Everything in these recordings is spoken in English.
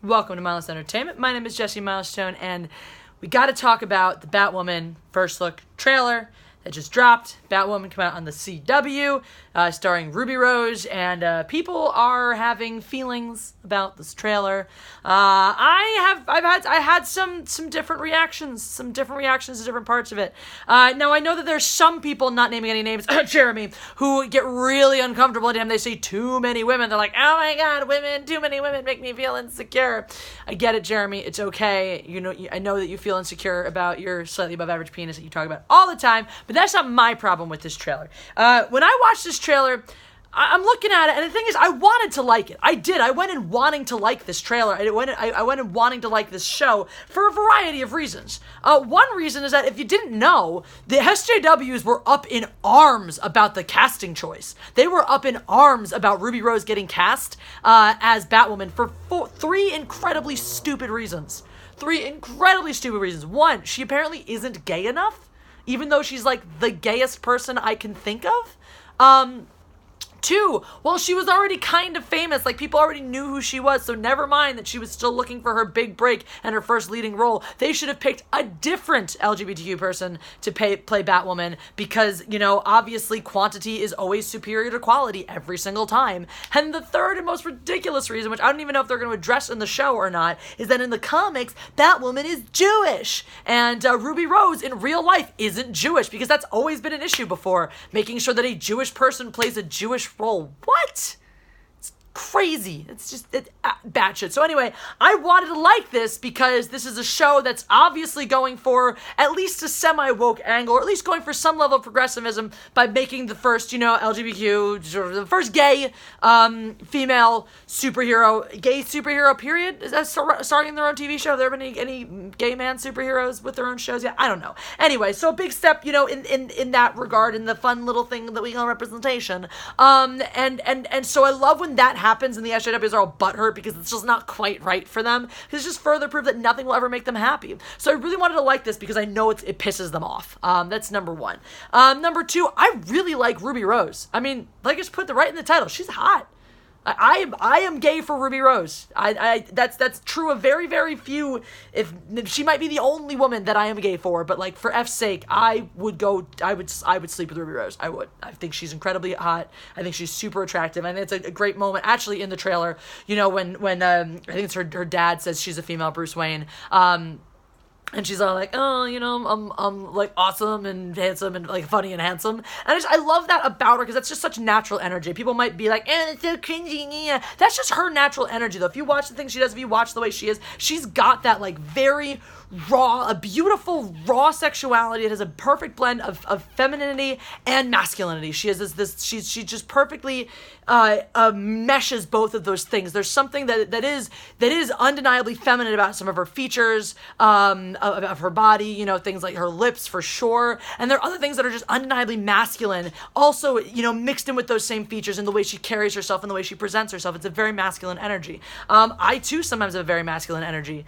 Welcome to Mindless Entertainment. My name is Jesse Milestone, and we got to talk about the Batwoman first look trailer that just dropped. Batwoman came out on the CW, starring Ruby Rose, and people are having feelings about this trailer. I had some different reactions, to different parts of it. Now I know that there's some people, not naming any names, Jeremy, who get really uncomfortable anytime they see too many women. They're like, oh my god, women, too many women make me feel insecure. I get it, Jeremy. It's okay. I know that you feel insecure about your slightly above average penis that you talk about all the time, but that's not my problem with this trailer. When I watched this trailer, I'm looking at it, and the thing is, I wanted to like it. I did. I went in wanting to like this trailer. I went in wanting to like this show for a variety of reasons. One reason is that if you didn't know, the SJWs were up in arms about the casting choice. They were up in arms about Ruby Rose getting cast as Batwoman for three incredibly stupid reasons. One, she apparently isn't gay enough, even though she's like the gayest person I can think of. Two, well, she was already kind of famous. Like, people already knew who she was, so never mind that she was still looking for her big break and her first leading role. They should have picked a different LGBTQ person to play Batwoman because, obviously quantity is always superior to quality every single time. And the third and most ridiculous reason, which I don't even know if they're going to address in the show or not, is that in the comics, Batwoman is Jewish. And Ruby Rose in real life isn't Jewish, because that's always been an issue before, making sure that a Jewish person plays a Jewish role. What? It's crazy. It's just batshit. So anyway, I wanted to like this because this is a show that's obviously going for at least a semi-woke angle, or at least going for some level of progressivism by making the first, LGBTQ, the first gay female superhero, gay superhero, period. Is that starting their own TV show? Have there been any gay man superheroes with their own shows yet? I don't know. Anyway, so a big step, in that regard, in the fun little thing that we call representation. And so I love when that happens and the SJWs are all butthurt because it's just not quite right for them. Because it's just further proof that nothing will ever make them happy. So I really wanted to like this because I know it pisses them off. That's number one. Number two, I really like Ruby Rose. I mean, like I just put right in the title, she's hot. I am gay for Ruby Rose. That's true of very, very few. If she might be the only woman that I am gay for, but like for F's sake, I would sleep with Ruby Rose. I would. I think she's incredibly hot. I think she's super attractive. I think it's a great moment actually in the trailer. When I think it's her dad says she's a female Bruce Wayne. And she's all like, oh, I'm like awesome and handsome and like funny and handsome. And I love that about her because that's just such natural energy. People might be like, it's so cringy. Yeah. That's just her natural energy though. If you watch the things she does, if you watch the way she is, she's got that like very raw, a beautiful raw sexuality. It has a perfect blend of femininity and masculinity. She has she just perfectly meshes both of those things. There's something that is undeniably feminine about some of her features, of her body, things like her lips for sure. And there are other things that are just undeniably masculine, also, mixed in with those same features in the way she carries herself and the way she presents herself. It's a very masculine energy. I too sometimes have a very masculine energy,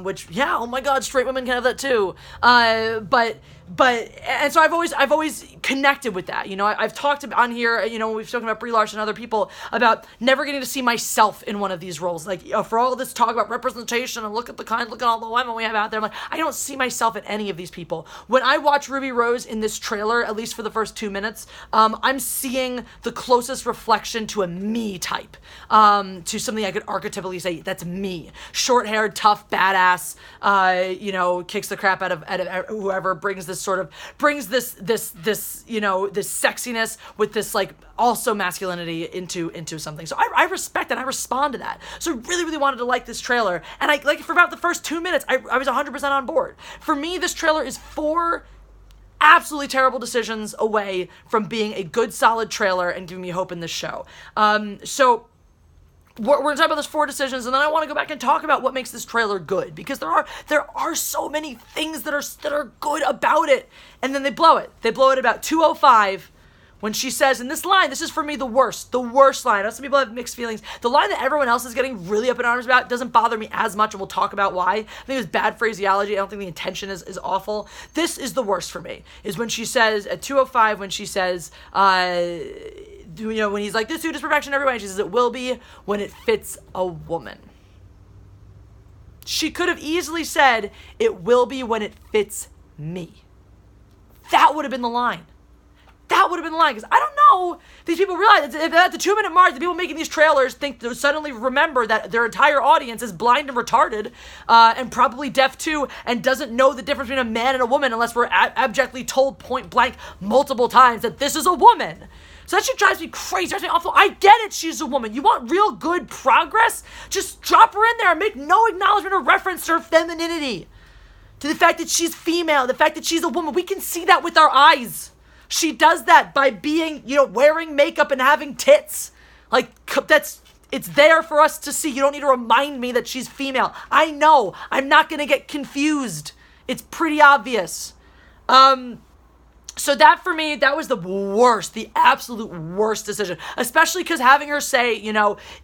which, yeah, oh my god, straight women can have that too. And so I've always connected with that. I've talked on here, we've spoken about Brie Larson and other people about never getting to see myself in one of these roles. Like, for all this talk about representation and look at all the women we have out there, I'm like, I don't see myself in any of these people. When I watch Ruby Rose in this trailer, at least for the first 2 minutes, I'm seeing the closest reflection to a me type, to something I could archetypally say, that's me. Short-haired, tough, badass, kicks the crap out of whoever, brings this sexiness with this like also masculinity into something. So I respect that. I respond to that. So I really, really wanted to like this trailer. And I like for about the first 2 minutes, I was 100% on board. For me, this trailer is 4 absolutely terrible decisions away from being a good, solid trailer and giving me hope in this show. So we're going to talk about those 4 decisions, and then I want to go back and talk about what makes this trailer good, because there are so many things that are good about it, and then they blow it. They blow it about 2:05 when she says, in this line, this is for me the worst line. I know some people have mixed feelings. The line that everyone else is getting really up in arms about doesn't bother me as much, and we'll talk about why. I think it's bad phraseology. I don't think the intention is awful. This is the worst for me, is when she says, at 2:05, when she says, when he's like, this suit is perfection every way, and she says, it will be when it fits a woman. She could have easily said, "It will be when it fits me." That would have been the line. That would have been the line. Because I don't know, these people realize if at the 2-minute mark, the people making these trailers think they'll suddenly remember that their entire audience is blind and retarded, and probably deaf too, and doesn't know the difference between a man and a woman unless we're abjectly told point blank multiple times that this is a woman. So that shit drives me crazy. Drives me awful. I get it, she's a woman. You want real good progress? Just drop her in there and make no acknowledgement or reference to her femininity. To the fact that she's female, the fact that she's a woman. We can see that with our eyes. She does that by being, wearing makeup and having tits. Like, it's there for us to see. You don't need to remind me that she's female. I know. I'm not going to get confused. It's pretty obvious. So that, for me, that was the worst, the absolute worst decision. Especially because having her say,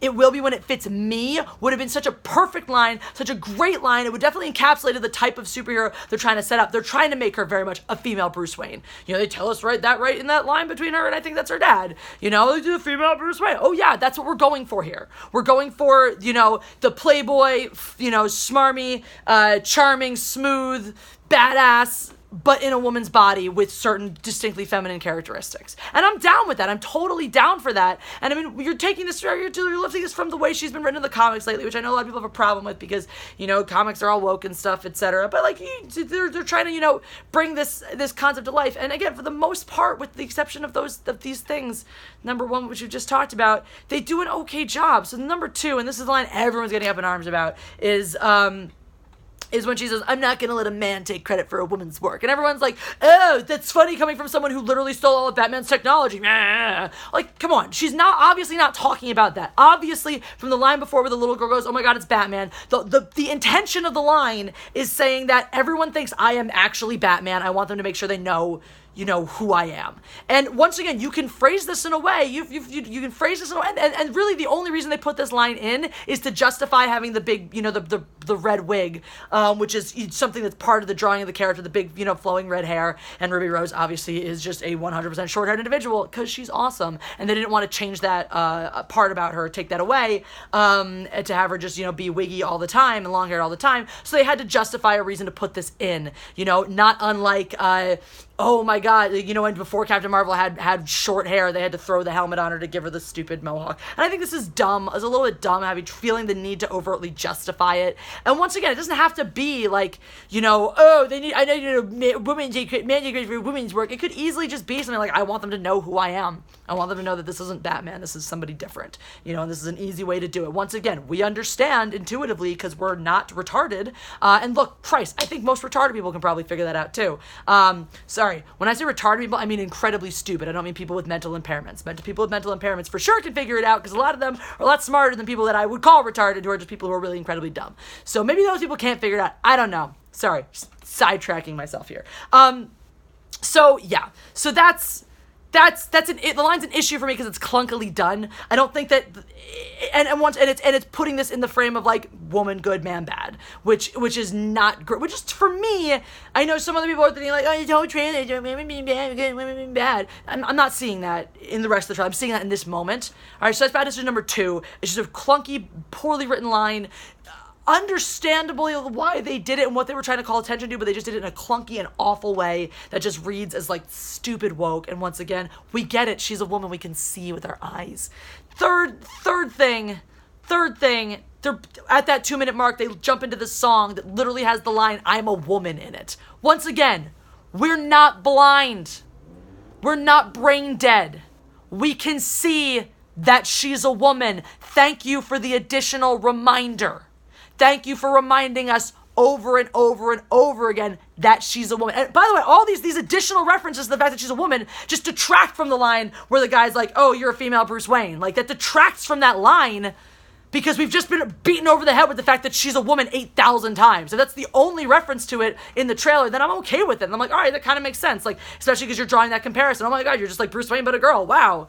"It will be when it fits me," would have been such a perfect line, such a great line. It would definitely encapsulate the type of superhero they're trying to set up. They're trying to make her very much a female Bruce Wayne. They tell us right in that line between her and I think that's her dad. They do a female Bruce Wayne. Oh yeah, that's what we're going for here. We're going for, the playboy, smarmy, charming, smooth, badass, but in a woman's body with certain distinctly feminine characteristics. And I'm down with that. I'm totally down for that. And I mean, you're lifting this from the way she's been written in the comics lately, which I know a lot of people have a problem with because, comics are all woke and stuff, etc. But they're trying to, bring this concept to life. And again, for the most part, with the exception of these things, number one, which we've just talked about, they do an okay job. So number two, and this is the line everyone's getting up in arms about, is when she says, "I'm not going to let a man take credit for a woman's work." And everyone's like, "Oh, that's funny coming from someone who literally stole all of Batman's technology." Like, come on. She's obviously not talking about that. Obviously, from the line before where the little girl goes, "Oh my God, it's Batman." The intention of the line is saying that everyone thinks I am actually Batman. I want them to make sure they know who I am. And once again, you can phrase this in a way, you can phrase this in a way, and really the only reason they put this line in is to justify having the big, the red wig, which is something that's part of the drawing of the character, the big, flowing red hair, and Ruby Rose obviously is just a 100% short-haired individual because she's awesome, and they didn't want to change that part about her, take that away, to have her just, be wiggy all the time and long-haired all the time, so they had to justify a reason to put this in, not unlike, oh my God, and before Captain Marvel had short hair, they had to throw the helmet on her to give her the stupid mohawk. And I think this is dumb. It's a little bit dumb, feeling the need to overtly justify it. And once again, it doesn't have to be like, oh, women take credit for women's work. It could easily just be something like, I want them to know who I am. I want them to know that this isn't Batman. This is somebody different. And this is an easy way to do it. Once again, we understand intuitively because we're not retarded. And look, Christ, I think most retarded people can probably figure that out too. Sorry. When I say retarded people, I mean incredibly stupid. I don't mean people with mental impairments. People with mental impairments for sure can figure it out because a lot of them are a lot smarter than people that I would call retarded, who are just people who are really incredibly dumb. So maybe those people can't figure it out. I don't know. Sorry. Just sidetracking myself here. So yeah. So that's the line's an issue for me because it's clunkily done. I don't think that, and it's putting this in the frame of like woman good, man bad, which is not great. Which is, for me, I know some other people are thinking like, oh, don't trans, women being bad, good, women being bad. I'm not seeing that in the rest of the trial. I'm seeing that in this moment. All right, so that's bad decision number 2. It's just a clunky, poorly written line. Understandably why they did it and what they were trying to call attention to, but they just did it in a clunky and awful way that just reads as like stupid woke. And once again, we get it. She's a woman. We can see with our eyes. Third thing, they're at that 2-minute mark, they jump into this song that literally has the line, "I'm a woman" in it. Once again, we're not blind. We're not brain dead. We can see that she's a woman. Thank you for the additional reminder. Thank you for reminding us over and over and over again that she's a woman. And by the way, all these additional references to the fact that she's a woman just detract from the line where the guy's like, "Oh, you're a female Bruce Wayne." Like, that detracts from that line because we've just been beaten over the head with the fact that she's a woman 8,000 times. If that's the only reference to it in the trailer, then I'm okay with it. And I'm like, all right, that kind of makes sense. Like, especially because you're drawing that comparison. Oh my God, you're just like Bruce Wayne but a girl. Wow.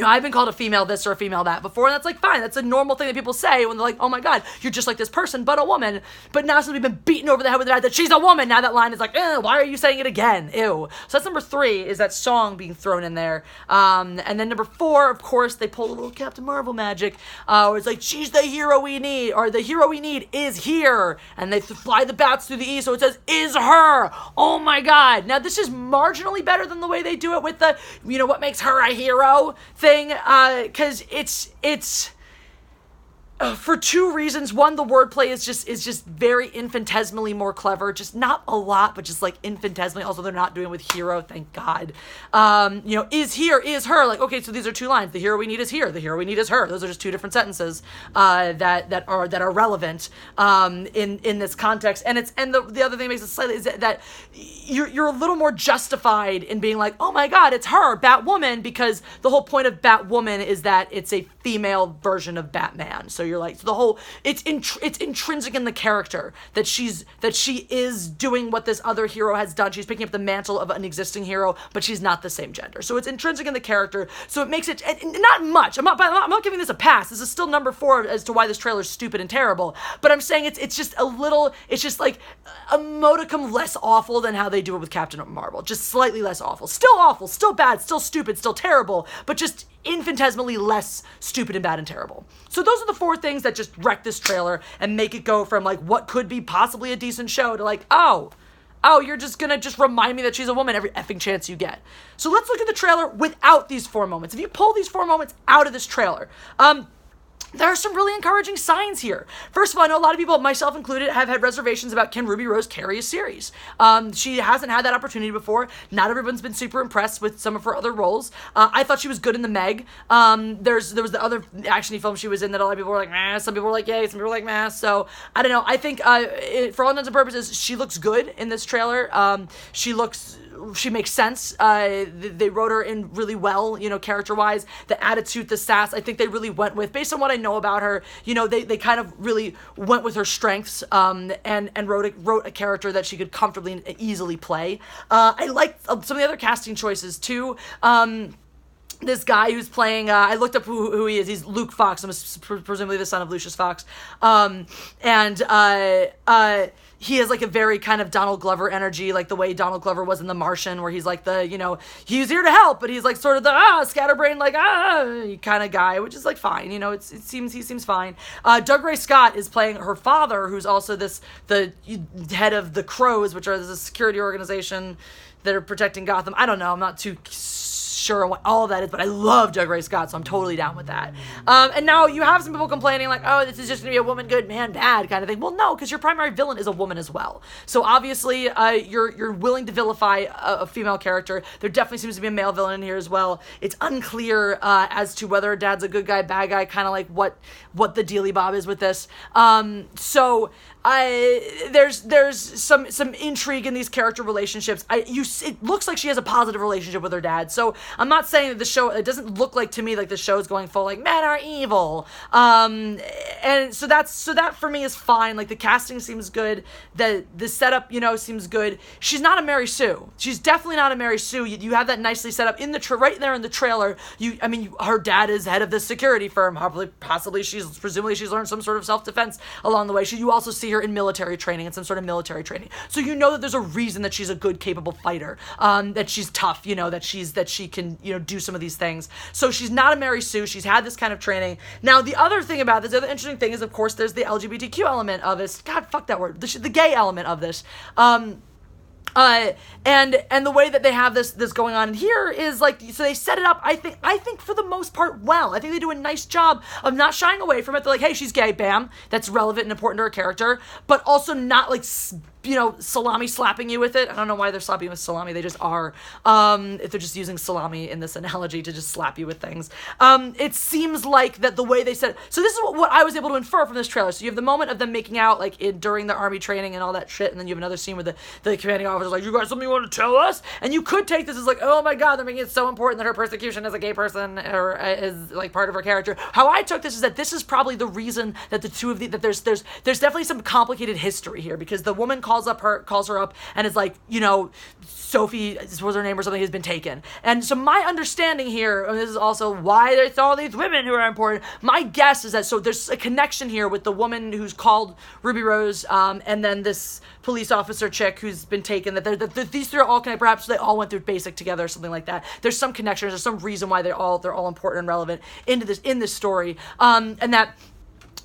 I've been called a female this or a female that before, and that's like fine. That's a normal thing that people say when they're like, oh my god, you're just like this person, but a woman. But now since we've been beaten over the head with the fact that she's a woman, now that line is like, why are you saying it again? Ew. So that's number 3, is that song being thrown in there. And then number 4, of course, they pull a little Captain Marvel magic, where it's like, she's the hero we need, or the hero we need is here. And they fly the bats through the E, so it says, is her. Oh my god. Now this is marginally better than the way they do it with the, what makes her a hero thing, because it's for 2 reasons. One, the wordplay is just very infinitesimally more clever. Just not a lot, but just like infinitesimally. Also, they're not doing it with hero, thank God. Is here, is her. Like, okay, so these are 2 lines. The hero we need is here. The hero we need is her. Those are just 2 different sentences that are relevant in this context. And the other thing that makes it slightly is that you're a little more justified in being like, oh my god, it's her, Batwoman, because the whole point of Batwoman is that it's a female version of Batman. So you're like, so the whole, it's intrinsic in the character that she is doing what this other hero has done. She's picking up the mantle of an existing hero, but she's not the same gender. So it's intrinsic in the character. So it makes it not much. I'm not giving this a pass. This is still number 4 as to why this trailer is stupid and terrible. But I'm saying it's just a little. It's just like a modicum less awful than how they do it with Captain Marvel. Just slightly less awful. Still awful. Still bad. Still stupid. Still terrible. But just infinitesimally less stupid and bad and terrible. So those are the 4 things that just wreck this trailer and make it go from like what could be possibly a decent show to like, oh, you're just gonna just remind me that she's a woman every effing chance you get. So let's look at the trailer without these 4 moments. If you pull these 4 moments out of this trailer, there are some really encouraging signs here. First of all, I know a lot of people, myself included, have had reservations about can Ruby Rose carry a series. She hasn't had that opportunity before. Not everyone's been super impressed with some of her other roles. I thought she was good in The Meg. There was the other action-y film she was in that a lot of people were like, meh. Some people were like, yay. Some people were like, meh. So, I don't know. I think, for all intents and purposes, she looks good in this trailer. She makes sense. They wrote her in really well, character-wise. The attitude, the sass, I think they really went with, based on what I know about her, they kind of really went with her strengths, and wrote a character that she could comfortably and easily play. I liked some of the other casting choices, too. This guy who's playing, I looked up who he is. He's Luke Fox. I'm presumably the son of Lucius Fox. He has like a very kind of Donald Glover energy, like the way Donald Glover was in The Martian, where he's like he's here to help, but he's like sort of the scatterbrained, like kind of guy, which is like fine, he seems fine. Doug Ray Scott is playing her father, who's also the head of the Crows, which are the security organization that are protecting Gotham. I don't know, I'm not too sure what all of that is, but I love Doug Ray Scott, so I'm totally down with that. And now you have some people complaining like, oh, this is just gonna be a woman good, man bad kind of thing. Well, no, because your primary villain is a woman as well. So obviously, you're willing to vilify a female character. There definitely seems to be a male villain in here as well. It's unclear as to whether Dad's a good guy, bad guy, kind of like what the dealy bob is with this. So there's some intrigue in these character relationships. It looks like she has a positive relationship with her dad. So I'm not saying that the show, it doesn't look like to me like the show's going full like men are evil. And so that for me is fine. Like the casting seems good. The setup, seems good. She's not a Mary Sue. She's definitely not a Mary Sue. You have that nicely set up in the right there in the trailer. Her dad is head of this security firm. Presumably she's learned some sort of self-defense along the way. You also see her in military training and some sort of military training. So that there's a reason that she's a good, capable fighter. That she's tough, that she can, do some of these things. So she's not a Mary Sue. She's had this kind of training. Now, the other thing about this, the other interesting thing is, of course, there's the LGBTQ element of this. God, fuck that word. The gay element of this. And the way that they have this going on here is like, so they set it up, I think for the most part well. I think they do a nice job of not shying away from it. They're like, hey, she's gay, bam. That's relevant and important to her character, but also not like, salami slapping you with it. I don't know why they're slapping you with salami. They just are. If they're just using salami in this analogy to just slap you with things. It seems like that the way they said. So this is what I was able to infer from this trailer. So you have the moment of them making out like during the army training and all that shit, and then you have another scene where the commanding officer's like, you got something you want to tell us? And you could take this as like, oh my god, they're making it so important that her persecution as a gay person or is like part of her character. How I took this is that this is probably the reason that the two of that there's definitely some complicated history here, because the woman called calls her up and is like, Sophie, this was her name or something, has been taken. And so my understanding here, and this is also why there's all these women who are important, my guess is that, so there's a connection here with the woman who's called Ruby Rose, and then this police officer chick who's been taken, that these three are all connected. Perhaps they all went through basic together or something like that. There's some connection, there's some reason why they're all important and relevant in this story.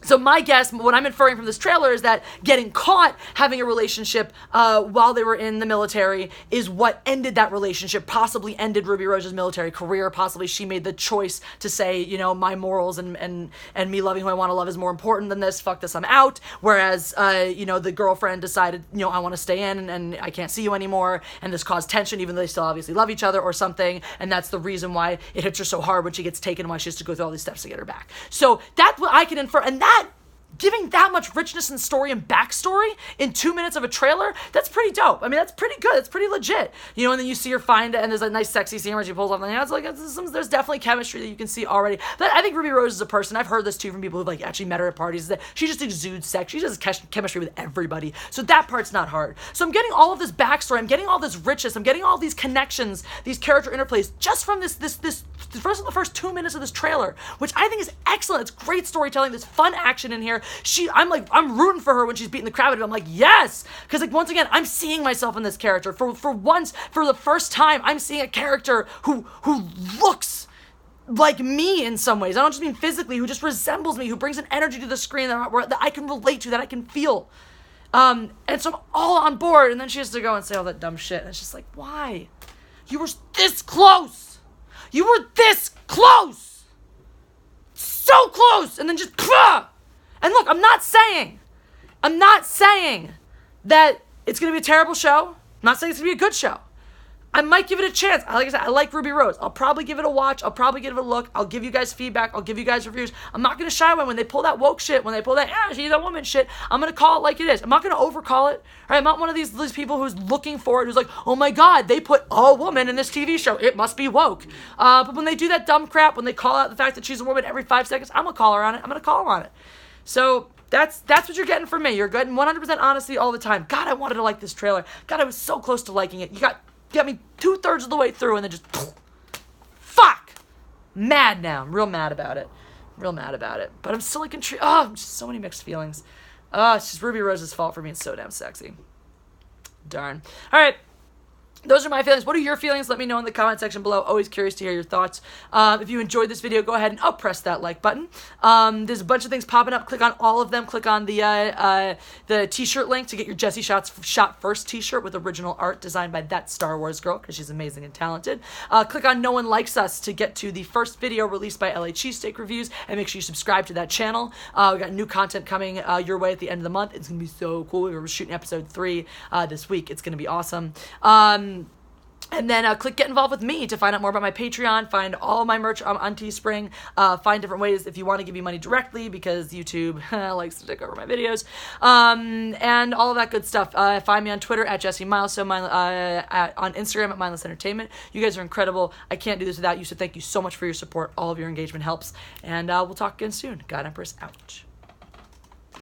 So my guess, what I'm inferring from this trailer, is that getting caught having a relationship while they were in the military is what ended that relationship, possibly ended Ruby Rose's military career. Possibly she made the choice to say, my morals and me loving who I want to love is more important than this. Fuck this, I'm out. Whereas, the girlfriend decided, I want to stay in and I can't see you anymore. And this caused tension, even though they still obviously love each other or something. And that's the reason why it hits her so hard when she gets taken, why she has to go through all these steps to get her back. So that's what I can infer. And that, giving that much richness and story and backstory in 2 minutes of a trailer, that's pretty dope. I mean, that's pretty good. That's pretty legit. And then you see her find it, and there's a nice sexy scene where she pulls off the hands. Like, there's definitely chemistry that you can see already. But I think Ruby Rose is a person, I've heard this too from people who've actually met her at parties, is that she just exudes sex. She does chemistry with everybody. So that part's not hard. So I'm getting all of this backstory. I'm getting all this richness. I'm getting all these connections, these character interplays, just from the first 2 minutes of this trailer, which I think is excellent. It's great storytelling. There's fun action in here. I'm rooting for her when she's beating the crap out of it. I'm like, yes! Because once again, I'm seeing myself in this character. For the first time, I'm seeing a character who looks like me in some ways. I don't just mean physically, who just resembles me, who brings an energy to the screen that I can relate to, that I can feel. And so I'm all on board, and then she has to go and say all that dumb shit. And it's just like, why? You were this close! You were this close! So close! And then just... And look, I'm not saying that it's going to be a terrible show. I'm not saying it's going to be a good show. I might give it a chance. Like I said, I like Ruby Rose. I'll probably give it a watch. I'll probably give it a look. I'll give you guys feedback. I'll give you guys reviews. I'm not going to shy away when they pull that woke shit, when they pull that, she's a woman shit. I'm going to call it like it is. I'm not going to overcall it. Right? I'm not one of these people who's looking for it, who's like, oh my God, they put a woman in this TV show. It must be woke. But when they do that dumb crap, when they call out the fact that she's a woman every 5 seconds, I'm going to call her on it. I'm going to call her on it. So that's what you're getting from me. You're getting 100% honesty all the time. God, I wanted to like this trailer. God, I was so close to liking it. You got me 2/3 of the way through and then just fuck. Mad now. I'm real mad about it. But I'm still intrigued. Just so many mixed feelings. It's just Ruby Rose's fault for being so damn sexy. Darn. All right. Those are my feelings. What are your feelings? Let me know in the comment section below. Always curious to hear your thoughts. If you enjoyed this video, go ahead and press that like button. There's a bunch of things popping up. Click on all of them. Click on the t-shirt link to get your Jessie Shot First t-shirt with original art designed by that Star Wars girl, because she's amazing and talented. Click on No One Likes Us to get to the first video released by LA Cheesesteak Reviews, and make sure you subscribe to that channel. We got new content coming your way at the end of the month. It's going to be so cool. We're shooting episode 3 this week. It's going to be awesome. And then click Get Involved with Me to find out more about my Patreon, find all my merch on Teespring, find different ways if you want to give me money directly, because YouTube likes to take over my videos, and all of that good stuff. Find me on Twitter at Jessie Milestone, on Instagram at Mindless Entertainment. You guys are incredible. I can't do this without you, so thank you so much for your support. All of your engagement helps, and we'll talk again soon. God Empress out.